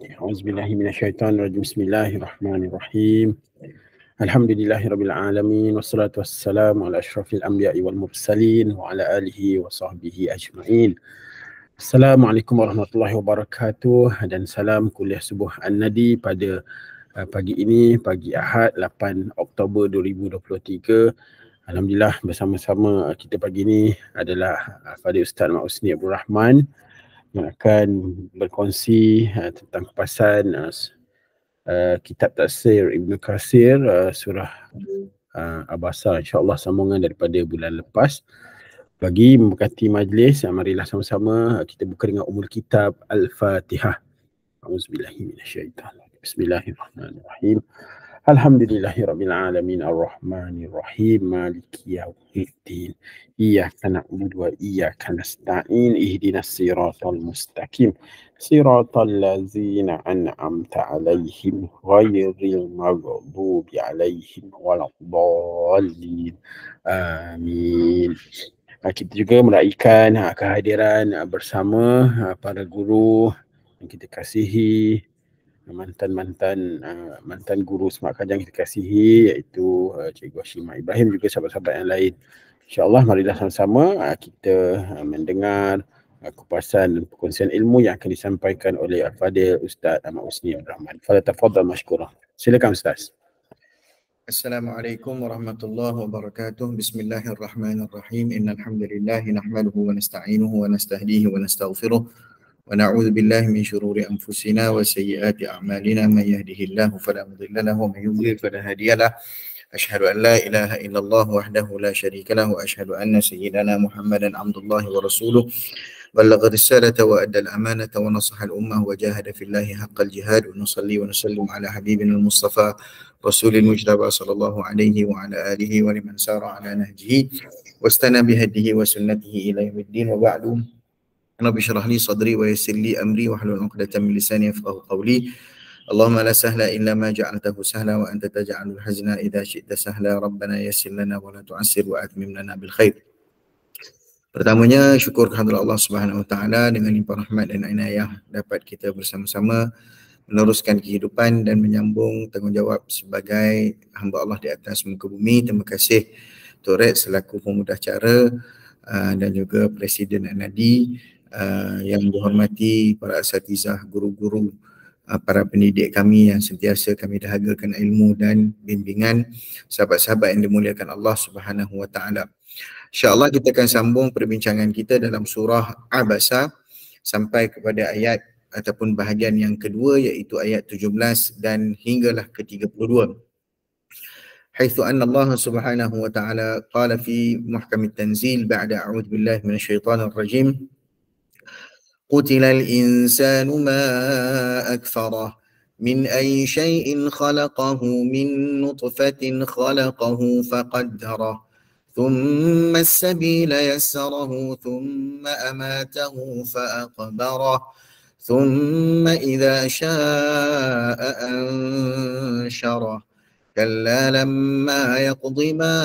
A'udzubillahi minasyaitonirrajim. Bismillahirrahmanirrahim. Alhamdulillahirabbil alamin wassalatu wassalamu ala asyrafil anbiya'i wal mursalin wa ala alihi wa sahbihi ajma'in. Assalamualaikum warahmatullahi wabarakatuh dan salam kuliah subuh An-Nadi pada pagi ini, pagi Ahad 8 Oktober 2023. Alhamdulillah bersama-sama kita pagi ini adalah Fadil Ustaz Mak Husni Abdul Rahman yang akan berkongsi tentang kupasan kitab tafsir Ibnu Katsir, surah Abasa, insya-Allah sambungan daripada bulan lepas. Bagi memberkati majlis, marilah sama-sama kita buka dengan umul kitab Al-Fatihah. A'udzubillahi minasyaitanir. Bismillahirrahmanirrahim. Alhamdulillahirabbil alamin arrahmanir rahim maliki yaumiddin iyyaka na'budu wa iyyaka nasta'in ihdinas siratal mustaqim siratal ladzina an'amta 'alaihim ghairil maghdubi 'alaihim waladdallin. Amin. Kita juga meraihkan kehadiran bersama para guru yang kita kasihi, mantan guru Semak Kajang kita kasihi, iaitu Cikgu Hashimah Ibrahim, juga sahabat-sahabat yang lain. InsyaAllah marilah sama-sama kita mendengar kupasan dan perkongsian ilmu yang akan disampaikan oleh Al-Fadil Ustaz Mak Husni Abdul Rahman. Falyatafaddal mashkura. Silakan Ustaz. Assalamualaikum warahmatullahi wabarakatuh. Bismillahirrahmanirrahim. Innal hamdalillah nahmaduhu wa nasta'inuhu wa nastahdihi wa nastaghfiruh. ونعوذ بالله من شرور أنفسنا وسيئات أعمالنا من يهده الله فلا مضل له ومن يضلل فلا هادي له أشهد أن لا إله إلا الله وحده لا شريك له وأشهد أن سيدنا محمدا عبد الله ورسوله بلغ الرسالة وأدى الأمانة ونصح الأمة وجاهد في الله حق الجهاد ونصلي ونسلم على حبيبنا المصطفى رسول المجتبى صلى الله عليه وعلى آله ولمن سار على نهجه واستنى بهديه وسنته إلى يوم الدين وبعد. رب اشرح لي صدري ويسر لي امري واحلل عقدة من لساني يفقهوا قولي. اللهم لا سهل الا ما جعلته سهلا وانت تجعل الحزن اذا شئت سهلا. ربنا يسر لنا ولا تعسر واتمم لنا بالخير. Pertamanya syukur kehadrat Allah Subhanahu Wa Taala, dengan limpah rahmat dan inayah dapat kita bersama-sama meneruskan kehidupan dan menyambung tanggungjawab sebagai hamba Allah di atas muka bumi. Terima kasih Tok Red selaku pemudah cara dan juga Presiden An-Nadi, yang dihormati para asatizah, guru-guru, para pendidik kami yang sentiasa kami dahagakan ilmu dan bimbingan, sahabat-sahabat yang dimuliakan Allah Subhanahu Wa Taala. InsyaAllah kita akan sambung perbincangan kita dalam surah Abasa sampai kepada ayat ataupun bahagian yang kedua, iaitu ayat 17 dan hinggalah ke-32. حيث أن الله سبحانه وتعالى قال في محكم التنزيل بعد أعوذ بالله من الشيطان الرجيم قتل الإنسان ما أكفره من أي شيء خلقه من نطفة خلقه فقدره ثم السبيل يسره ثم أماته فأقبره ثم إذا شاء أنشره كلا لما يقض ما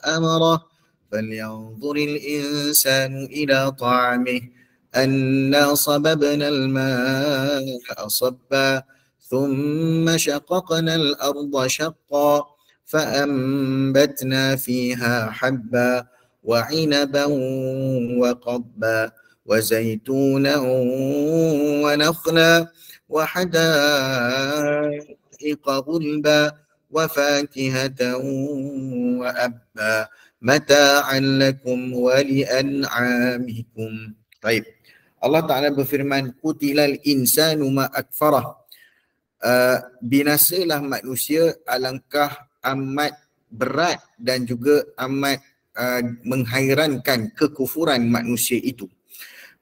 أمره فلينظر الإنسان إلى طعامه أنا صببنا الماء صبا ثم شققنا الأرض شقا فأنبتنا فيها حبا وعنبا وقضبا وزيتونا ونخلا وحدائق غلبا وفاكهة وأبا متاعا لكم ولأنعامكم. Baik. Allah Ta'ala berfirman, Qutilal insanu ma akfarah. Binasalah manusia, alangkah amat berat dan juga amat menghairankan kekufuran manusia itu.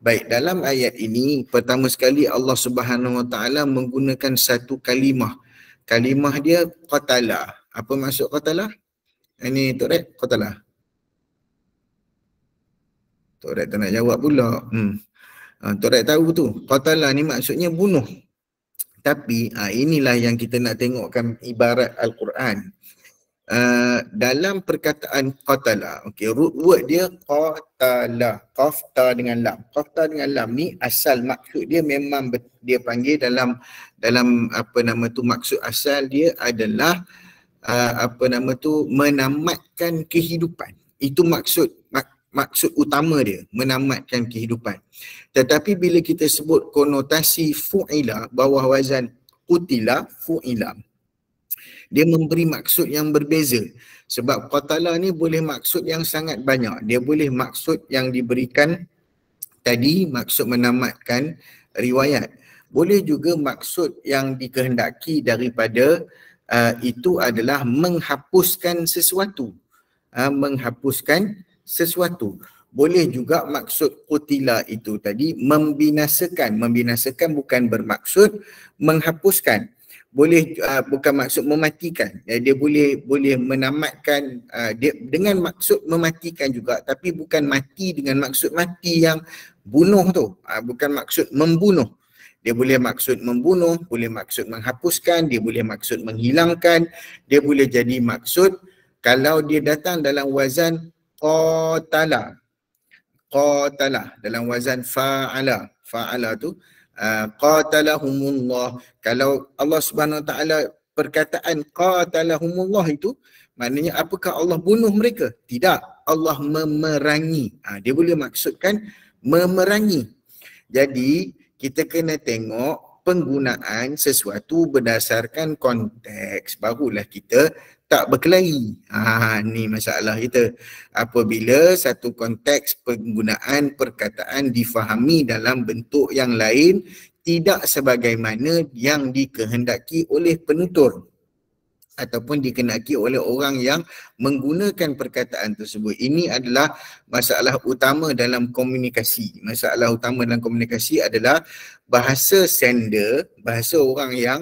Baik, dalam ayat ini pertama sekali Allah Subhanahu Wa Ta'ala menggunakan satu kalimah. Kalimah dia qatala. Apa maksud qatala? Ini Tok Rek, qatala. Tok Rek tak nak jawab pula. Tok Rek tahu tu. Qatala ni maksudnya bunuh. Tapi inilah yang kita nak tengokkan ibarat Al-Quran. dalam perkataan qatala, okey, root word dia qatala, qaf ta dengan lam. Qaf ta dengan lam ni asal maksud dia memang dia panggil dalam apa nama tu, maksud asal dia adalah apa nama tu, menamatkan kehidupan. Itu maksud utama dia, menamatkan kehidupan. Tetapi bila kita sebut konotasi fu'ila bawah wazan qutila, fu'ila, dia memberi maksud yang berbeza. Sebab qatala ni boleh maksud yang sangat banyak. Dia boleh maksud yang diberikan tadi, maksud menamatkan riwayat. Boleh juga maksud yang dikehendaki daripada itu adalah menghapuskan sesuatu. Menghapuskan sesuatu. Boleh juga maksud qutila itu tadi membinasakan. Membinasakan bukan bermaksud menghapuskan. Boleh bukan maksud mematikan. Dia boleh menamatkan dia dengan maksud mematikan juga, tapi bukan mati dengan maksud mati yang bunuh tu. Bukan maksud membunuh. Dia boleh maksud membunuh, boleh maksud menghapuskan, dia boleh maksud menghilangkan, dia boleh jadi maksud kalau dia datang dalam wazan qatala. Qatala dalam wazan fa'ala. Fa'ala tu qatalahumullah. Kalau Allah Subhanahu Wa Taala perkataan qatalahumullah itu, maknanya apakah Allah bunuh mereka? Tidak, Allah memerangi. Dia boleh maksudkan memerangi. Jadi kita kena tengok penggunaan sesuatu berdasarkan konteks, barulah kita tak berkelahi. Ni masalah kita. Apabila satu konteks penggunaan perkataan difahami dalam bentuk yang lain, tidak sebagaimana yang dikehendaki oleh penutur ataupun dikehendaki oleh orang yang menggunakan perkataan tersebut. Ini adalah masalah utama dalam komunikasi. Masalah utama dalam komunikasi adalah bahasa sender, bahasa orang yang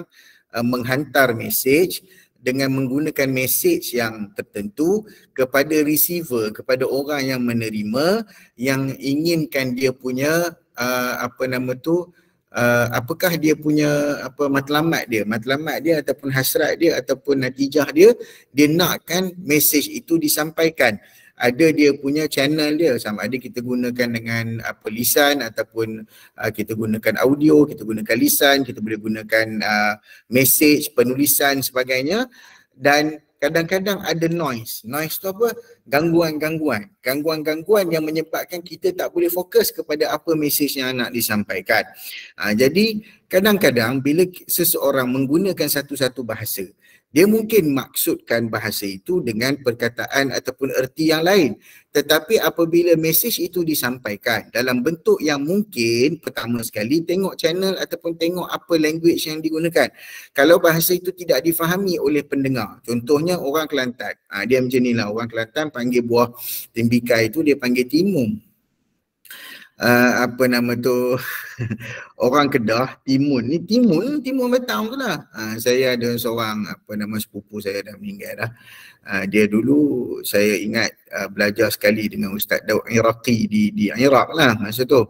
menghantar mesej dengan menggunakan mesej yang tertentu kepada receiver, kepada orang yang menerima, yang inginkan dia punya apa nama tu, apakah dia punya matlamat dia ataupun hasrat dia ataupun natijah dia nakkan mesej itu disampaikan. Ada dia punya channel dia, sama ada kita gunakan dengan lisan ataupun kita gunakan audio, kita gunakan lisan, kita boleh gunakan mesej, penulisan sebagainya. Dan kadang-kadang ada noise. Noise tu apa? Gangguan-gangguan. Gangguan-gangguan yang menyebabkan kita tak boleh fokus kepada apa mesej yang nak disampaikan. Jadi kadang-kadang bila seseorang menggunakan satu-satu bahasa, dia mungkin maksudkan bahasa itu dengan perkataan ataupun erti yang lain. Tetapi apabila mesej itu disampaikan dalam bentuk yang mungkin, pertama sekali tengok channel ataupun tengok apa language yang digunakan. Kalau bahasa itu tidak difahami oleh pendengar, contohnya orang Kelantan, dia macam ni lah, orang Kelantan panggil buah tembikai itu dia panggil timun. Apa nama tu, orang Kedah timun ni, timun batang tu lah. Saya ada seorang sepupu saya dah meninggal dah. Dia dulu saya ingat belajar sekali dengan Ustaz Daud Iraqi di Iraq lah masa tu.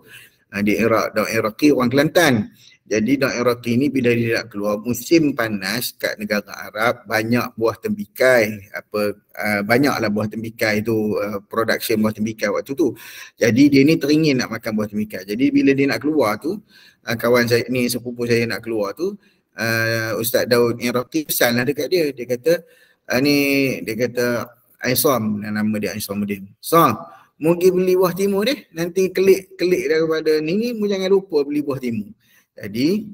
Di Iraq, Daud Iraqi orang Kelantan. Jadi Daud Iraqi ni bila dia nak keluar musim panas kat negara Arab, banyak buah tembikai, banyaklah buah tembikai tu, production buah tembikai waktu tu. Jadi dia ni teringin nak makan buah tembikai. Jadi bila dia nak keluar tu, kawan saya ni, sepupu saya nak keluar tu, Ustaz Daud Iraqi pesan lah dekat dia. Dia kata, dia kata, Aisom, nama dia Aisomuddin. Mu pergi beli buah timun deh, nanti kelik daripada ni mu jangan lupa beli buah timun. Jadi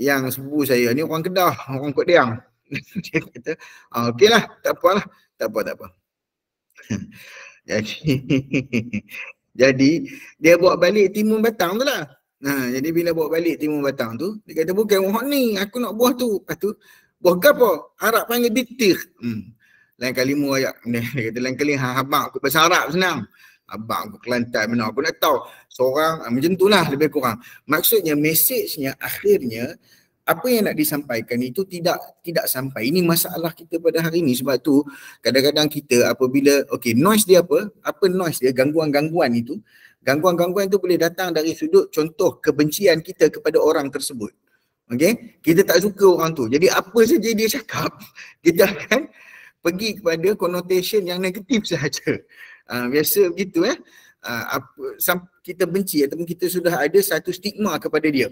yang sepupu saya ni orang Kedah, orang Kot Diang. Dia kata, okeylah, tak apa. Jadi dia bawa balik timun batang tu lah. Jadi bila bawa balik timun batang tu, dia kata bukan buah ni, aku nak buah tu. Lepas tu, buah gapo? Arab panggil bitir. Lain kali mu ayak. Dia kata lain kali abang aku bahasa Arab senang. Abang aku Kelantan, mana aku nak tahu. Seorang macam itulah lebih kurang. Maksudnya mesejnya akhirnya apa yang nak disampaikan itu tidak sampai. Ini masalah kita pada hari ini. Sebab tu kadang-kadang kita apabila noise dia apa? Apa noise dia? Gangguan-gangguan itu. Gangguan-gangguan itu boleh datang dari sudut contoh kebencian kita kepada orang tersebut. Kita tak suka orang tu. Jadi apa saja dia cakap, kita akan pergi kepada connotation yang negatif sahaja. Biasa begitu kita benci ataupun kita sudah ada satu stigma kepada dia.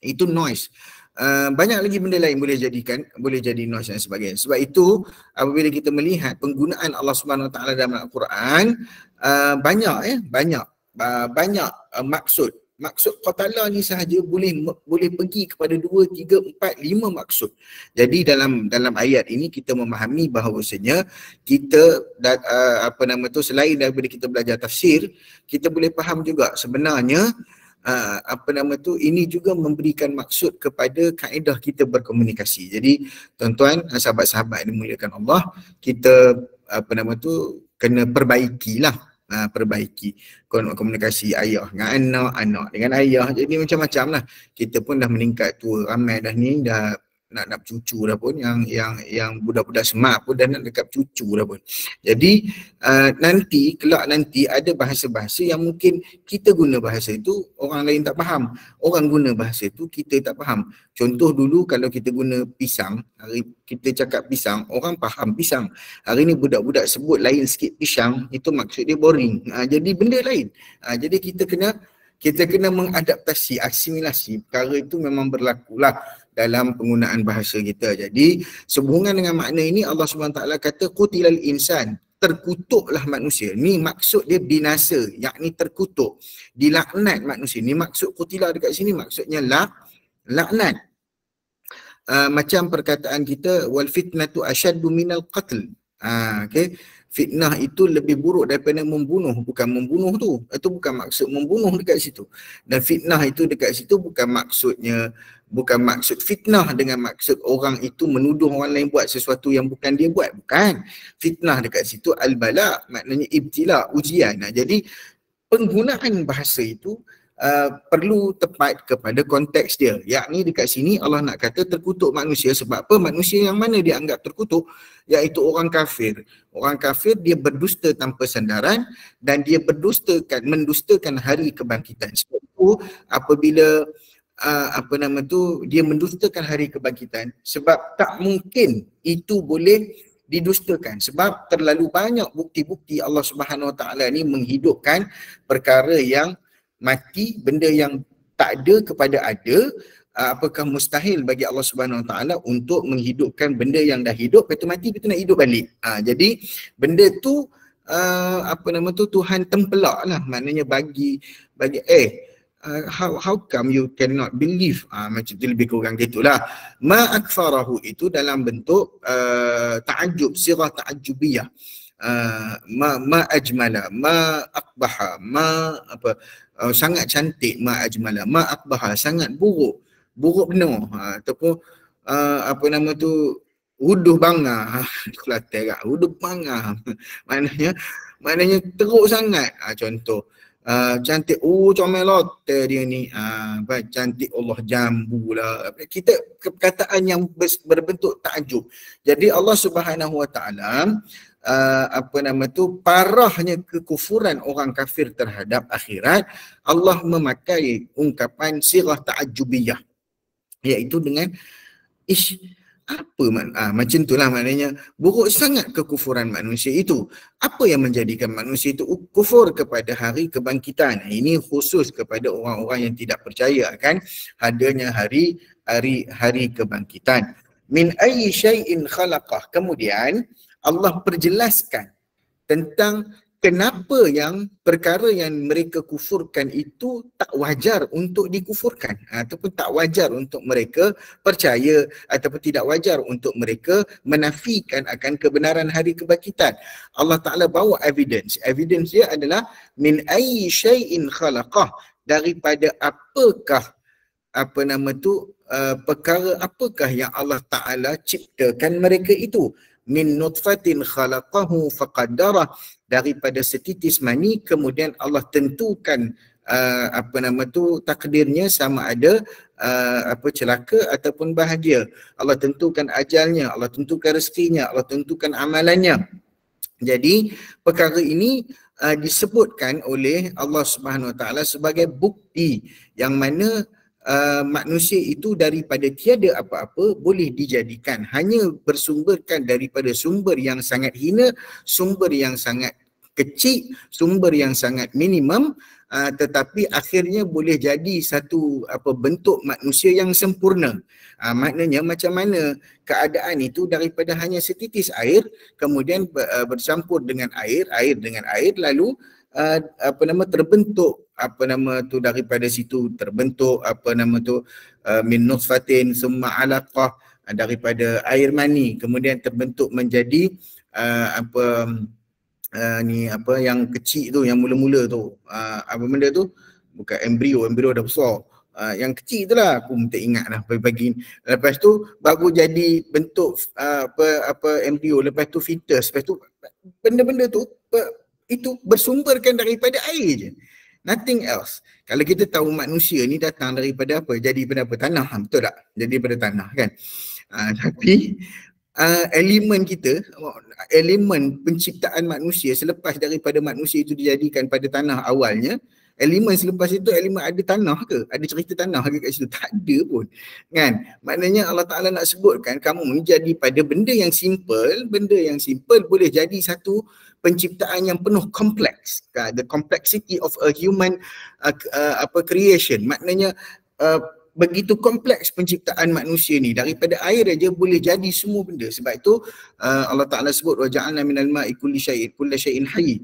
Itu noise. Banyak lagi benda lain boleh jadi noise dan sebagainya. Sebab itu apabila kita melihat penggunaan Allah Subhanahu Wa Taala dalam Al-Quran, banyak maksud. Maksud qatala ni sahaja boleh pergi kepada 2, 3, 4, 5 maksud. Jadi dalam ayat ini kita memahami bahawasanya kita selain daripada kita belajar tafsir, kita boleh faham juga sebenarnya ini juga memberikan maksud kepada kaedah kita berkomunikasi. Jadi tuan-tuan, sahabat-sahabat yang dimuliakan Allah, kita kena perbaikilah. Perbaiki komunikasi ayah dengan anak, anak dengan ayah. Jadi macam-macam lah. Kita pun dah meningkat tua, ramai dah ni dah nak cucu dah pun, yang budak-budak semak pun dah nak dekat cucu dah pun. Jadi kelak nanti ada bahasa-bahasa yang mungkin kita guna bahasa itu orang lain tak faham, orang guna bahasa itu kita tak faham. Contoh dulu kalau kita guna pisang, hari kita cakap pisang, orang faham pisang. Hari ni budak-budak sebut lain sikit pisang, itu maksud dia boring. Jadi benda lain. Jadi kita kena mengadaptasi, asimilasi. Perkara itu memang berlakulah dalam penggunaan bahasa kita. Jadi sehubungan dengan makna ini Allah SWT kata qutilal insan, terkutuklah manusia. Ni maksud dia binasa, yakni terkutuk, dilaknat manusia. Ni maksud qutila dekat sini maksudnya laknat. Macam perkataan kita wal fitnatu asyaddu minal qatl. Okay. Fitnah itu lebih buruk daripada membunuh. Bukan membunuh tu. Itu bukan maksud membunuh dekat situ. Dan fitnah itu dekat situ bukan maksud fitnah dengan maksud orang itu menuduh orang lain buat sesuatu yang bukan dia buat. Bukan. Fitnah dekat situ al-bala, maknanya ibtila, ujian. Jadi penggunaan bahasa itu perlu tepat kepada konteks dia. Yakni dekat sini Allah nak kata terkutuk manusia. Sebab apa? Manusia yang mana dia anggap terkutuk? Iaitu orang kafir. Orang kafir dia berdusta tanpa sandaran dan dia mendustakan hari kebangkitan. Sebab itu apabila dia mendustakan hari kebangkitan, sebab tak mungkin itu boleh didustakan. Sebab terlalu banyak bukti-bukti Allah Subhanahu Wa Taala ni menghidupkan perkara yang mati, benda yang tak ada kepada ada. Apakah mustahil bagi Allah Subhanahu Wa Taala untuk menghidupkan benda yang dah hidup, lepas tu mati, lepas tu nak hidup balik. Jadi benda tu Tuhan tempelak lah, maknanya bagi how come you cannot believe, macam tu lebih kurang gitulah. Ma akfarahu itu dalam bentuk ta'ajjub, sirah ta'ajjubiyah. Ma ajmala, ma akbaha, sangat cantik, ma ajmala, ma akbaha, sangat buruk penuh, ataupun uduh bangah. Kelantan kat uduh bangah maknanya teruk sangat. Contoh cantik, comelot dia ni, cantik Allah jambu lah. Kita perkataan yang berbentuk takjub. Jadi Allah Subhanahu Wa Taala parahnya kekufuran orang kafir terhadap akhirat, Allah memakai ungkapan sirah ta'ajjubiyah, iaitu dengan macam itulah, maknanya buruk sangat kekufuran manusia itu. Apa yang menjadikan manusia itu kufur kepada hari kebangkitan? Ini khusus kepada orang-orang yang tidak percaya akan adanya hari kebangkitan. Min ayyi syai'in khalaqah. Kemudian Allah perjelaskan tentang kenapa yang perkara yang mereka kufurkan itu tak wajar untuk dikufurkan, ataupun tak wajar untuk mereka percaya, ataupun tidak wajar untuk mereka menafikan akan kebenaran hari kebangkitan. Allah Ta'ala bawa evidence. Evidence dia adalah min ayyi syai'in khalaqah, daripada apakah perkara apakah yang Allah Ta'ala ciptakan mereka itu. Min nutfatin khalaqahu faqaddara, daripada setitis mani kemudian Allah tentukan takdirnya, sama ada celaka ataupun bahagia. Allah tentukan ajalnya, Allah tentukan rezekinya, Allah tentukan amalannya. Jadi perkara ini disebutkan oleh Allah Subhanahu Wa Taala sebagai bukti yang mana manusia itu daripada tiada apa-apa boleh dijadikan, hanya bersumberkan daripada sumber yang sangat hina, sumber yang sangat kecil, sumber yang sangat minimum, tetapi akhirnya boleh jadi satu bentuk manusia yang sempurna. Maknanya macam mana keadaan itu daripada hanya setitis air kemudian bercampur dengan air dengan air, lalu terbentuk daripada situ terbentuk min nutfatin summa alaqah, daripada air mani kemudian terbentuk menjadi yang kecil tu, yang mula-mula tu, apa benda tu, bukan embrio dah besar, yang kecil tu lah, aku tak ingat lah pagi. Lepas tu baru jadi bentuk embrio, lepas tu fetus, lepas tu benda-benda tu itu bersumberkan daripada air je, nothing else. Kalau kita tahu manusia ni datang daripada apa? Jadi daripada apa? Tanah, betul tak? Jadi daripada tanah kan. Tapi elemen kita, elemen penciptaan manusia selepas daripada manusia itu dijadikan pada tanah awalnya, elemen selepas itu elemen ada tanah ke? Ada cerita tanah ke kat situ? Tak ada pun kan. Maknanya Allah Ta'ala nak sebutkan kamu ni jadi pada benda yang simple, boleh jadi satu penciptaan yang penuh kompleks. The complexity of a human creation. Maknanya begitu kompleks penciptaan manusia ni, daripada air aja boleh jadi semua benda. Sebab itu Allah Ta'ala sebut wa ja'alna minal ma'i kulli syai'in hayy.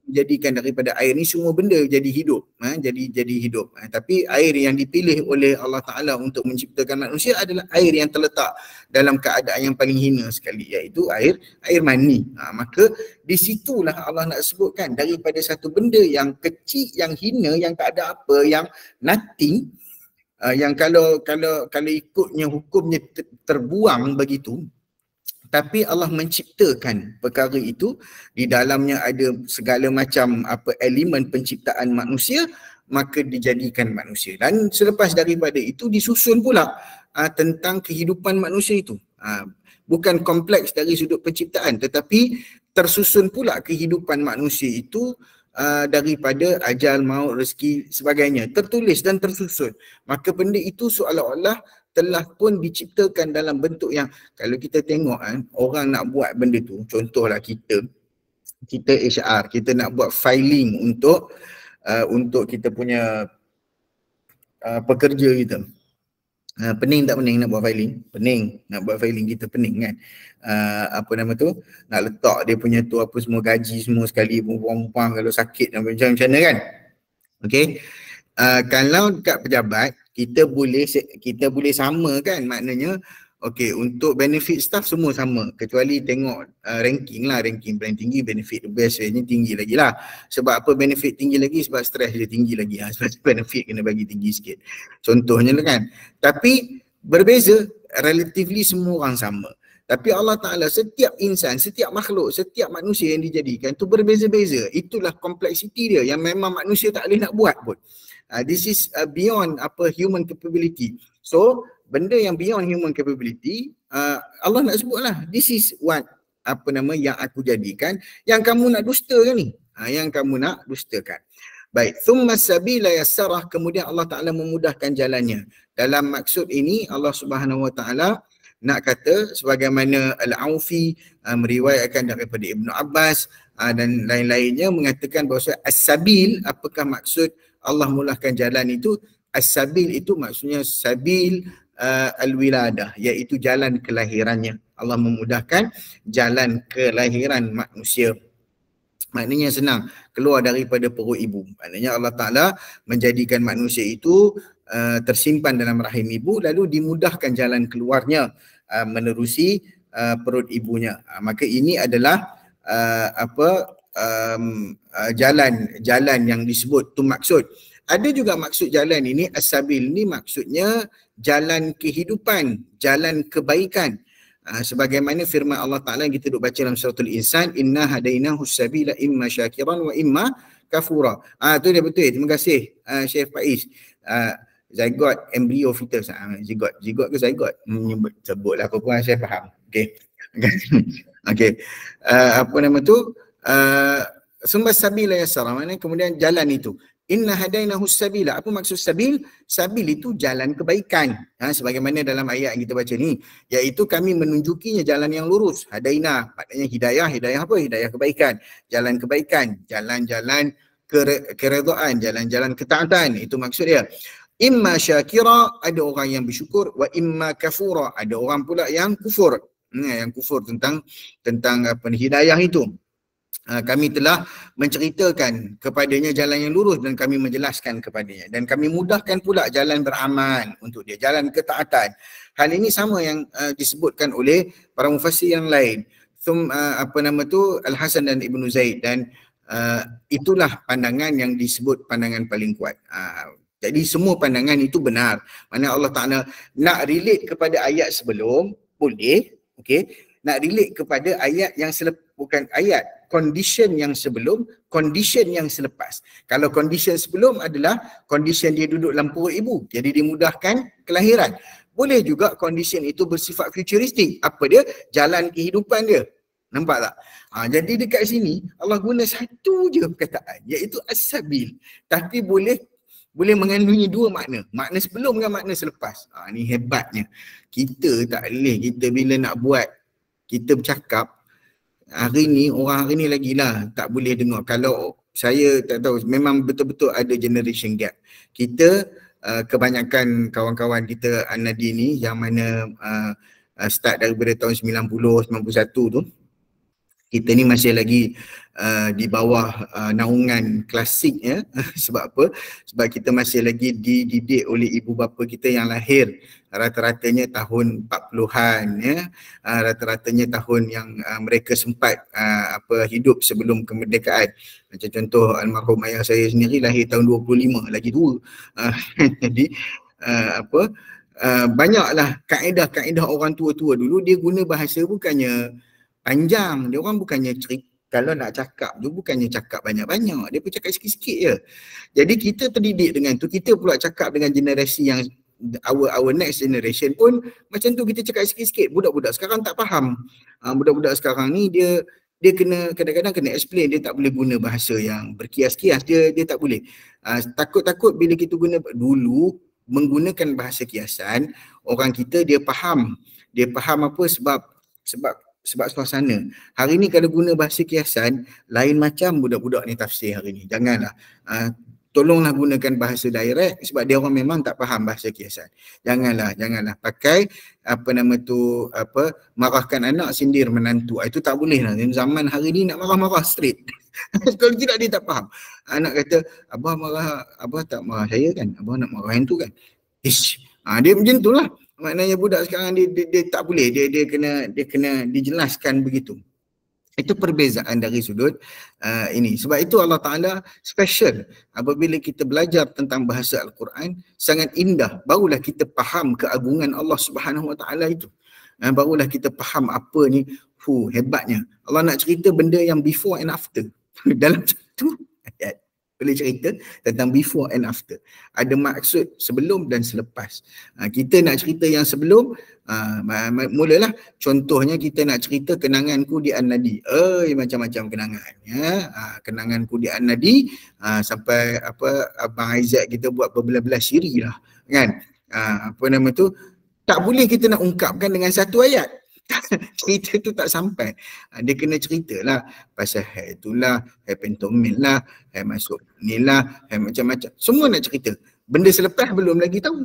Jadikan daripada air ni semua benda jadi hidup, jadi hidup. Tapi air yang dipilih oleh Allah Ta'ala untuk menciptakan manusia adalah air yang terletak dalam keadaan yang paling hina sekali, iaitu air mani. Maka di situlah Allah nak sebutkan daripada satu benda yang kecil, yang hina, yang tak ada apa, yang nothing, yang kalau ikutnya hukumnya terbuang begitu, tapi Allah menciptakan perkara itu, di dalamnya ada segala macam elemen penciptaan manusia, maka dijadikan manusia. Dan selepas daripada itu disusun pula tentang kehidupan manusia itu. Bukan kompleks dari sudut penciptaan, tetapi tersusun pula kehidupan manusia itu daripada ajal, maut, rezeki, sebagainya, tertulis dan tersusun. Maka benda itu seolah-olah telah pun diciptakan dalam bentuk yang, kalau kita tengok orang nak buat benda tu, contohlah kita HR, kita nak buat filing untuk kita punya pekerja kita. Pening tak pening nak buat filing? Pening. Nak buat filing kita pening kan. Nak letak dia punya tu apa semua, gaji semua sekali, perempuan kalau sakit macam mana kan. Okey. Kalau dekat pejabat kita boleh sama kan, maknanya okey, untuk benefit staff semua sama, kecuali tengok ranking paling tinggi, benefit the best ni tinggi lagi lah. Sebab apa benefit tinggi lagi? Sebab stres dia tinggi lagi, sebab benefit kena bagi tinggi sikit, contohnya lah kan. Tapi berbeza, relatively semua orang sama. Tapi Allah Ta'ala setiap insan, setiap makhluk, setiap manusia yang dijadikan tu berbeza-beza. Itulah kompleksiti dia yang memang manusia tak boleh nak buat pun. This is beyond human capability. So benda yang beyond human capability, Allah nak sebutlah, this is what yang aku jadikan, yang kamu nak dustakan ni, yang kamu nak dustakan. Baik, thumma sabila yassarah, kemudian Allah Ta'ala memudahkan jalannya. Dalam maksud ini Allah Subhanahu Wa Ta'ala nak kata, sebagaimana Al-Aufi meriwayatkan daripada Ibnu Abbas dan lain-lainnya, mengatakan bahawa as-sabil, apakah maksud Allah mulakan jalan itu? As-sabil itu maksudnya sabil al-wiladah, iaitu jalan kelahirannya. Allah memudahkan jalan kelahiran manusia. Maknanya senang, keluar daripada perut ibu. Maknanya Allah Ta'ala menjadikan manusia itu tersimpan dalam rahim ibu, lalu dimudahkan jalan keluarnya menerusi perut ibunya. Maka ini adalah jalan yang disebut tu maksud. Ada juga maksud jalan ini, as-sabil ni maksudnya jalan kehidupan, jalan kebaikan. Sebagaimana firman Allah Ta'ala yang kita duk baca dalam suratul Insan, inna hadainahu sabila imma syakiran wa imma kafura. Tu dia betul. Terima kasih Syekh Faiz. Zygote, embryo, fetus. Zygote ke zygote? Sebutlah apa pun saya faham. Okey. Okey. Sumber sabila yassara, maknanya kemudian jalan itu. Inna hadainahu sabila. Apa maksud sabil? Sabil itu jalan kebaikan. Sebagaimana dalam ayat yang kita baca ni, iaitu kami menunjukinya jalan yang lurus. Hadaina, maknanya hidayah. Hidayah apa? Hidayah kebaikan. Jalan kebaikan, jalan-jalan keredaan, jalan-jalan ketaatan. Itu maksud dia. Imma syakira, ada orang yang bersyukur, wa imma kafura, ada orang pula yang kufur. Yang kufur tentang hidayah itu. Kami telah menceritakan kepadanya jalan yang lurus dan kami menjelaskan kepadanya, dan kami mudahkan pula jalan beramal untuk dia, jalan ketaatan. Hal ini sama yang disebutkan oleh para mufassir yang lain. Al-Hasan dan Ibnu Zaid, dan itulah pandangan yang disebut pandangan paling kuat. Jadi semua pandangan itu benar. Mana Allah Ta'ala nak relate kepada ayat sebelum, boleh. Okay. Nak relate kepada ayat yang bukan ayat, condition yang sebelum, condition yang selepas. Kalau condition sebelum adalah condition dia duduk dalam perut ibu, jadi dimudahkan kelahiran. Boleh juga condition itu bersifat futuristik. Apa dia? Jalan kehidupan dia. Nampak tak? Jadi dekat sini Allah guna satu je perkataan, iaitu as-sabil. Tapi boleh mengandungi dua makna. Makna sebelum dengan makna selepas. Ni hebatnya. Kita tak boleh, kita bila nak buat, kita bercakap, orang hari ni lagi lah tak boleh dengar. Kalau saya tak tahu, memang betul-betul ada generation gap. Kita, kebanyakan kawan-kawan kita An-Nadi ni yang mana start daripada tahun 90, 91 tu, kita ni masih lagi di bawah naungan klasik ya. Sebab apa? Sebab kita masih lagi dididik oleh ibu bapa kita yang lahir rata-ratanya tahun 40-an ya. Rata-ratanya tahun yang mereka sempat hidup sebelum kemerdekaan. Macam contoh almarhum ayah saya sendiri lahir tahun 25, lagi tua. Jadi banyaklah kaedah-kaedah orang tua-tua dulu, dia guna bahasa bukannya panjang, dia orang bukannya cerita, kalau nak cakap tu bukannya cakap banyak-banyak, dia pun cakap sikit-sikit je. Jadi kita terdidik dengan tu, kita pula cakap dengan generasi yang our next generation pun macam tu, kita cakap sikit-sikit. Budak-budak sekarang tak faham. Budak-budak sekarang ni dia kena, kadang-kadang kena explain, dia tak boleh guna bahasa yang berkias-kias, dia tak boleh. Takut-takut bila kita guna, dulu menggunakan bahasa kiasan, orang kita dia faham apa sebab suasana. Hari ni kalau guna bahasa kiasan, lain macam budak-budak ni tafsir hari ni. Janganlah. Tolonglah gunakan bahasa direct, sebab dia orang memang tak faham bahasa kiasan. Janganlah pakai marahkan anak, sindir menantu. Itu tak boleh lah. Zaman hari ni nak marah-marah straight. Kalau tidak dia tak faham. Anak kata, abah marah, abah tak marah saya kan? Abah nak marah yang tu kan? Ish. Dia macam tu lah. Maknanya budak sekarang dia tak boleh, dia kena dijelaskan begitu. Itu perbezaan dari sudut ini. Sebab itu Allah Ta'ala special apabila kita belajar tentang bahasa Al-Quran, sangat indah. Barulah kita faham keagungan Allah Subhanahu Wa Ta'ala itu. Barulah kita faham apa ni, hebatnya. Allah nak cerita benda yang before and after. Dalam satu ayat. Boleh cerita tentang before and after. Ada maksud sebelum dan selepas. Kita nak cerita yang sebelum, mulalah contohnya kita nak cerita kenanganku di An-Nadi. Macam-macam kenangan. Ya. Kenanganku di An-Nadi, sampai Abang Aizat kita buat berbelas-belas siri lah. Kan? Tak boleh kita nak ungkapkan dengan satu ayat. Cerita tu tak sampai. Dia kena ceritalah pasal hair itulah, hair pentomil lah, hair masuk ni lah, hair macam-macam. Semua nak cerita. Benda selepas belum lagi tahu.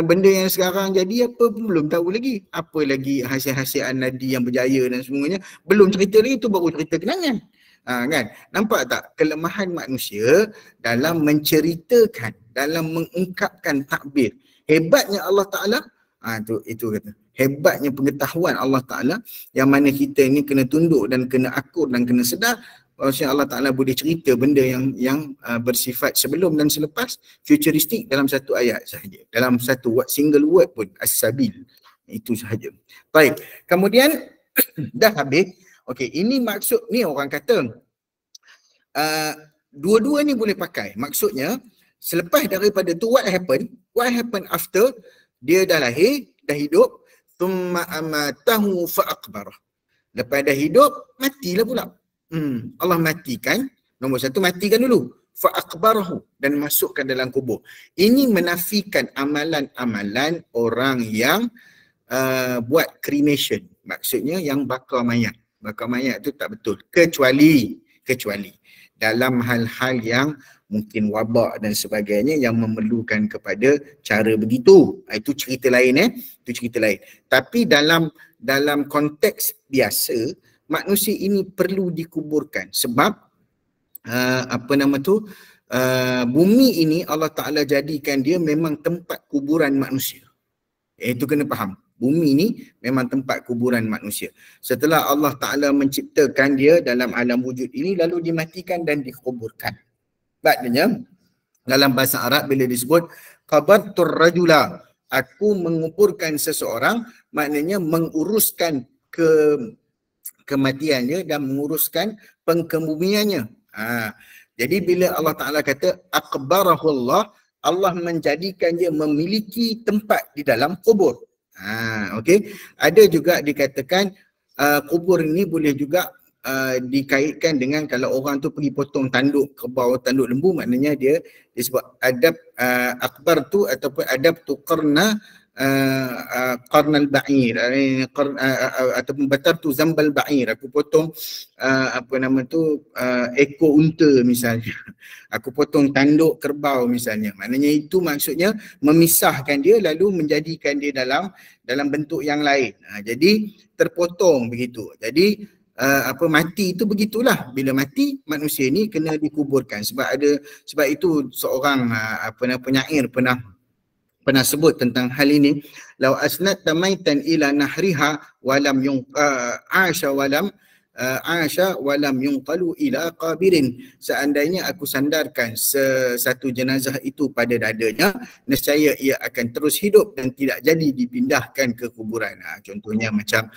Benda yang sekarang jadi apa pun belum tahu lagi. Apa lagi hasil-hasil An-Nadi yang berjaya dan semuanya. Belum cerita lagi, tu baru cerita kenangan. Kan? Nampak tak kelemahan manusia dalam menceritakan, dalam mengungkapkan takbir. Hebatnya Allah Ta'ala, itu kata. Hebatnya pengetahuan Allah Ta'ala, yang mana kita ni kena tunduk dan kena akur dan kena sedar bahawa Allah Ta'ala boleh cerita benda yang bersifat sebelum dan selepas, futuristik dalam satu ayat sahaja, dalam satu single word pun, as-sabil, itu sahaja. Baik, kemudian dah habis. Okey, ini maksud ni orang kata dua-dua ni boleh pakai. Maksudnya selepas daripada tu, what happened after dia dah lahir, dah hidup, thumma amatahu fa'aqbarah. Lepas dah hidup, matilah pula. Allah matikan. Nombor satu, matikan dulu. fa aqbarahu, dan masukkan dalam kubur. Ini menafikan amalan-amalan orang yang buat cremation, maksudnya yang bakar mayat. Bakar mayat tu tak betul, kecuali dalam hal-hal yang mungkin wabak dan sebagainya yang memerlukan kepada cara begitu. Itu cerita lain itu cerita lain. Tapi dalam konteks biasa, manusia ini perlu dikuburkan sebab bumi ini Allah Ta'ala jadikan dia memang tempat kuburan manusia. Itu kena faham. Bumi ini memang tempat kuburan manusia. Setelah Allah Ta'ala menciptakan dia dalam alam wujud ini, lalu dimatikan dan dikuburkan. Maknanya dalam bahasa Arab bila disebut qabartur rajula, aku menguburkan seseorang, maknanya menguruskan kematiannya dan menguruskan pengkebumiannya. Jadi bila Allah Ta'ala kata aqbarahullah, Allah menjadikan dia memiliki tempat di dalam kubur. Okey. Ada juga dikatakan kubur ini boleh juga dikaitkan dengan kalau orang tu pergi potong tanduk kerbau, tanduk lembu, maknanya dia disebut adab akbar tu ataupun adab tu qarnal ba'ir ataupun batar tu zambal ba'ir, aku potong ekor unta misalnya, aku potong tanduk kerbau misalnya. Maknanya itu maksudnya memisahkan dia lalu menjadikan dia dalam bentuk yang lain. Jadi terpotong begitu. Jadi mati itu begitulah. Bila mati, manusia ni kena dikuburkan. Sebab itu seorang penyair pernah sebut tentang hal ini. Lau asnat tamaitan ila nahriha walam Asha walam yunqalu ila qabirin. Seandainya aku sandarkan satu jenazah itu pada dadanya, nescaya ia akan terus hidup dan tidak jadi dipindahkan ke kuburan. Contohnya macam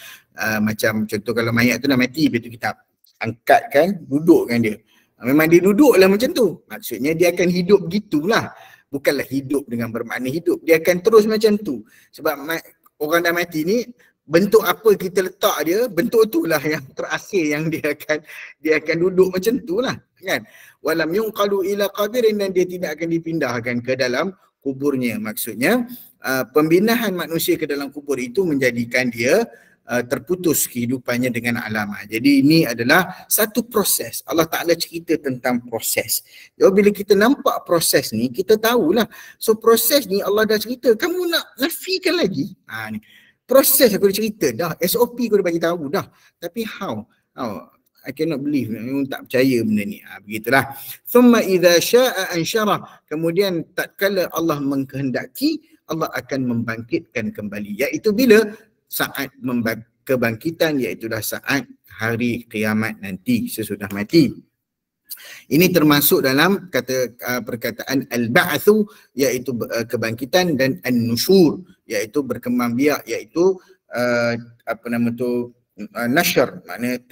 contoh kalau mayat tu dah mati, betul kita angkatkan, dudukkan dia. Memang dia duduklah macam tu. Maksudnya dia akan hidup gitulah. Bukanlah hidup dengan bermakna hidup. Dia akan terus macam tu. Sebab orang dah mati ni, bentuk apa kita letak dia, bentuk itulah yang terakhir yang dia akan duduk macam itulah, kan? Walam yunqalu ila qabirin, dan dia tidak akan dipindahkan ke dalam kuburnya. Maksudnya pembinaan manusia ke dalam kubur itu menjadikan dia terputus kehidupannya dengan alam. Jadi ini adalah satu proses. Allah Ta'ala cerita tentang proses. Jadi bila kita nampak proses ni, kita tahulah. So proses ni Allah dah cerita. Kamu nak nafikan lagi? Ni proses aku dah cerita dah, SOP aku dah bagi tahu dah. Tapi how? I cannot believe, memang tak percaya benda ni. Begitulah. Thumma idza syaa'a ansyarah. Kemudian tatkala Allah mengkehendaki, Allah akan membangkitkan kembali. Iaitu bila? Saat kebangkitan, iaitu dah saat hari kiamat nanti sesudah mati. Ini termasuk dalam perkataan al-ba'thu, iaitu kebangkitan, dan an-nusyur, iaitu berkembang biak, iaitu nasyar, maknanya